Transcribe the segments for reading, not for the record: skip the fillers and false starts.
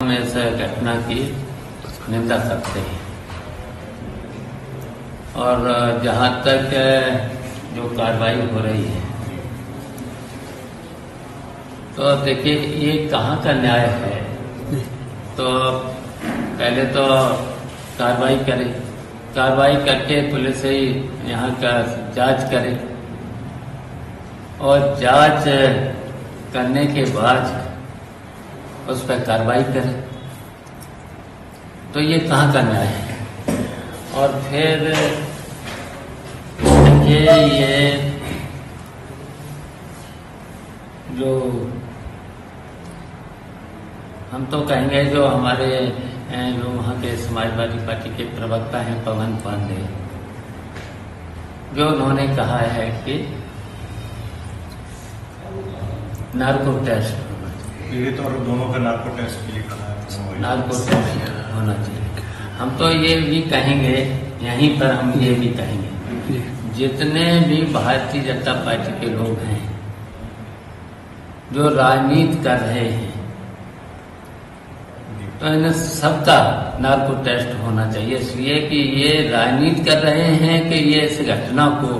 हम इस घटना की निंदा करते हैं और जहाँ तक जो कार्रवाई हो रही है तो देखिए ये कहाँ का न्याय है। तो पहले तो कार्रवाई करे, कार्रवाई करके पुलिस ही यहाँ का जांच करे और जांच करने के बाद उस पर कार्रवाई करे, तो ये कहाँ का न्याय है। और फिर देखिए ये जो हम तो कहेंगे जो हमारे जो वहाँ के समाजवादी पार्टी के प्रवक्ता हैं पवन पांडे, जो उन्होंने कहा है कि नार्को टेस्ट पीड़ित और दोनों का नार्को टेस्ट के लिए कहा है, नार्को टेस्ट होना चाहिए। हम तो ये भी कहेंगे, यहीं पर हम ये भी कहेंगे, जितने भी भारतीय जनता पार्टी के लोग हैं जो राजनीति कर रहे हैं, तो इन सबका नार्को टेस्ट होना चाहिए, इसलिए कि ये राजनीति कर रहे हैं कि ये इस घटना को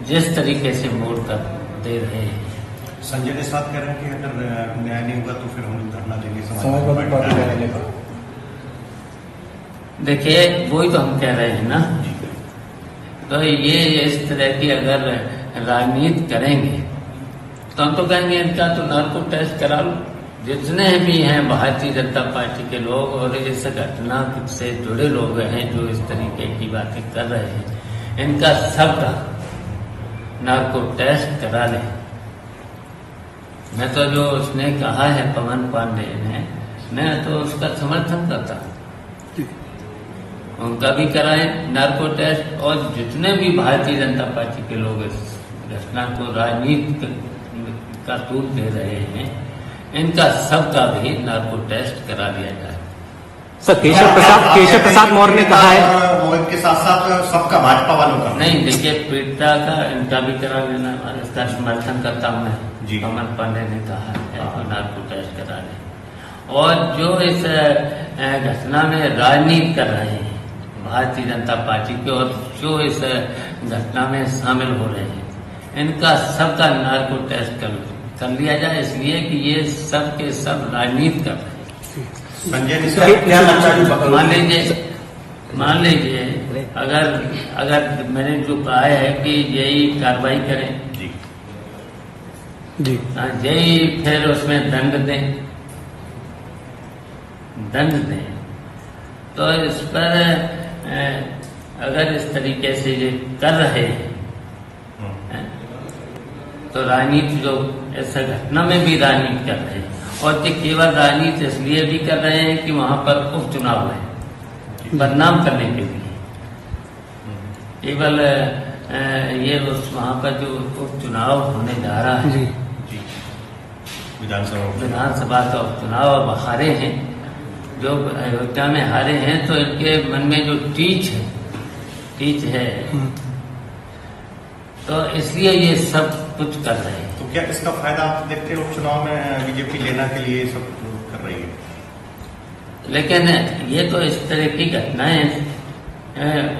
जिस तरीके से मोड़ कर दे रहे हैं। संजय निषाद कह रहे हैं कि अगर न्याय नहीं होगा तो फिर हम धरना देंगे समाजवादी पार्टी रहने का। देखिए वही तो हम कह रहे हैं ना, तो ये इस तरह की अगर राजनीति करेंगे तो हम तो कहेंगे इनका तो नार्को टेस्ट करा लो। जितने भी हैं भारतीय जनता पार्टी के लोग और इस घटना से जुड़े लोग हैं जो इस तरीके की बातें कर रहे हैं, इनका सबका नार्को टेस्ट करा लें। मैं तो जो उसने कहा है पवन पांडे ने, मैं तो उसका समर्थन करता हूँ, उनका भी कराएं नार्को टेस्ट। और जितने भी भारतीय जनता पार्टी के लोग इस घटना को राजनीति का रूप दे रहे हैं, इनका सबका भी नार्को टेस्ट करा दिया जाए। सर केशव प्रसाद मौर्य ने कहा है इनके साथ साथ सबका भाजपा वालों का नहीं, देखिए पीड़िता का इनका भी करा लेना, इसका समर्थन करता हूँ मैं। पवन पांडे ने कहा है नार्को टेस्ट करा लें। और जो इस घटना में राजनीति कर रहे हैं भारतीय जनता पार्टी के और जो इस घटना में शामिल हो रहे हैं, इनका सबका नार्को टेस्ट कर लिया जाए, इसलिए कि ये सब के सब राजनीति कर रहे हैं। संजय निषाद मान लीजिए अगर मैंने जो कहा है कि यही कार्रवाई करें जी, यही फिर उसमें दंड दें, तो इस पर अगर इस तरीके से ये कर रहे हैं तो राजनीति जो इस घटना में भी राजनीति कर रहे हैं, और ये केवल राजनीति इसलिए भी कर रहे हैं कि वहां पर उपचुनाव है, बदनाम करने के लिए। केवल ये उस वहां पर जो उपचुनाव होने जा रहा है, विधानसभा का उपचुनाव अब हारे हैं, जो अयोध्या में हारे हैं, तो इनके मन में जो टीच है तो इसलिए ये सब कुछ कर रहे हैं। तो क्या इसका फायदा आप देखते हो चुनाव में बीजेपी लेना के लिए सब कर रही है? लेकिन ये तो इस तरह की घटनाएं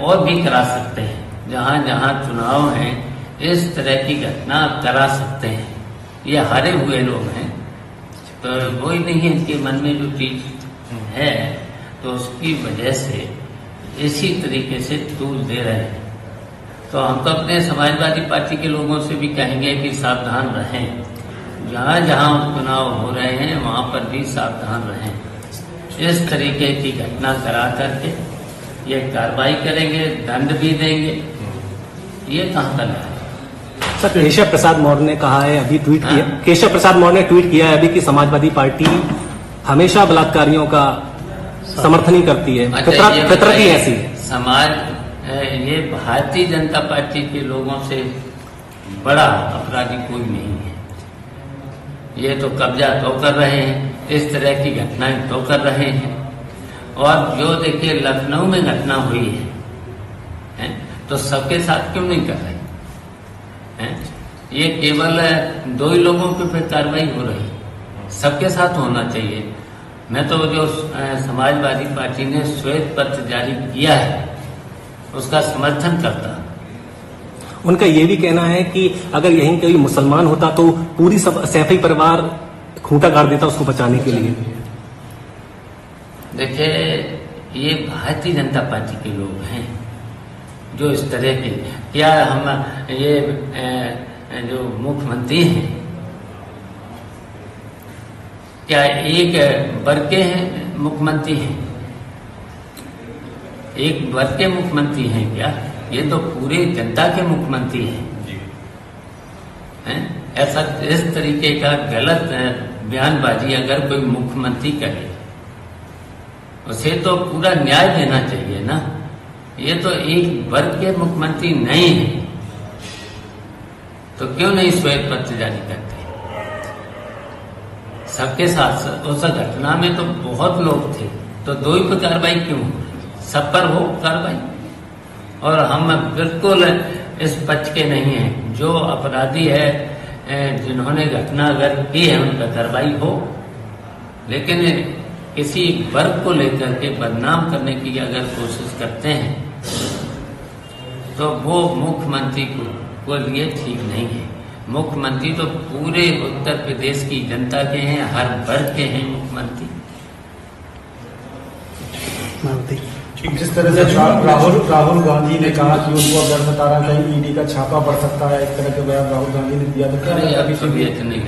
और भी करा सकते हैं, जहां जहां चुनाव हैं इस तरह की घटना करा सकते हैं। ये हारे हुए लोग हैं, तो वही नहीं है इनके मन में जो चीज है, तो उसकी वजह से इसी तरीके से टूल दे रहे हैं। तो हम तो अपने समाजवादी पार्टी के लोगों से भी कहेंगे कि सावधान रहें, जहाँ जहाँ चुनाव हो रहे हैं वहाँ पर भी सावधान रहें। इस तरीके की घटना करा करके ये कार्रवाई करेंगे, दंड भी देंगे, ये कहाँ का न्याय है। सर केशव प्रसाद मौर्य ने कहा है, अभी ट्वीट किया, केशव प्रसाद मौर्य ने ट्वीट किया है अभी कि समाजवादी पार्टी हमेशा बलात्कारियों का समर्थन ही करती है, फितरत ही ऐसी है। ये भारतीय जनता पार्टी के लोगों से बड़ा अपराधी कोई नहीं है। ये तो कब्जा तो कर रहे हैं, इस तरह की घटनाएं तो कर रहे हैं। और जो देखिए लखनऊ में घटना हुई है तो सबके साथ क्यों नहीं कर रहे हैं? ये केवल दो ही लोगों के पे कार्रवाई हो रही, सबके साथ होना चाहिए। मैं तो जो समाजवादी पार्टी ने श्वेत पत्र जारी किया है उसका समर्थन करता हूं। उनका ये भी कहना है कि अगर यहीं कोई मुसलमान होता तो पूरी सब सैफी परिवार खूंटा गाड़ देता उसको बचाने के लिए। देखिए, ये भारतीय जनता पार्टी के लोग हैं जो इस तरह के, क्या हम ये जो मुख्यमंत्री हैं क्या एक वर्ग के हैं मुख्यमंत्री हैं, एक वर्ग के मुख्यमंत्री हैं क्या? ये तो पूरे जनता के मुख्यमंत्री हैं। ऐसा इस तरीके का गलत बयानबाजी अगर कोई मुख्यमंत्री करे उसे तो पूरा न्याय देना चाहिए ना। ये तो एक वर्ग के मुख्यमंत्री नहीं है तो क्यों नहीं श्वेत पत्र जारी करते? सबके साथ उस घटना में तो बहुत लोग थे, तो दो ही पर कार्रवाई क्यों? सब पर हो कार्रवाई। और हम बिल्कुल इस पक्ष के नहीं हैं। जो अपराधी है, जिन्होंने घटना अगर की है, उन पर कार्रवाई हो, लेकिन किसी वर्ग को लेकर के बदनाम करने की अगर कोशिश करते हैं तो वो मुख्यमंत्री को लिए ठीक नहीं है। मुख्यमंत्री तो पूरे उत्तर प्रदेश की जनता के हैं, हर वर्ग के हैं मुख्यमंत्री। जिस तरह से राहुल गांधी ने कहा कि उनको अब डर सता रहा, कहीं ईडी का छापा पड़ सकता है, इस तरह के बयान राहुल गांधी ने दिया, तो अभी नहीं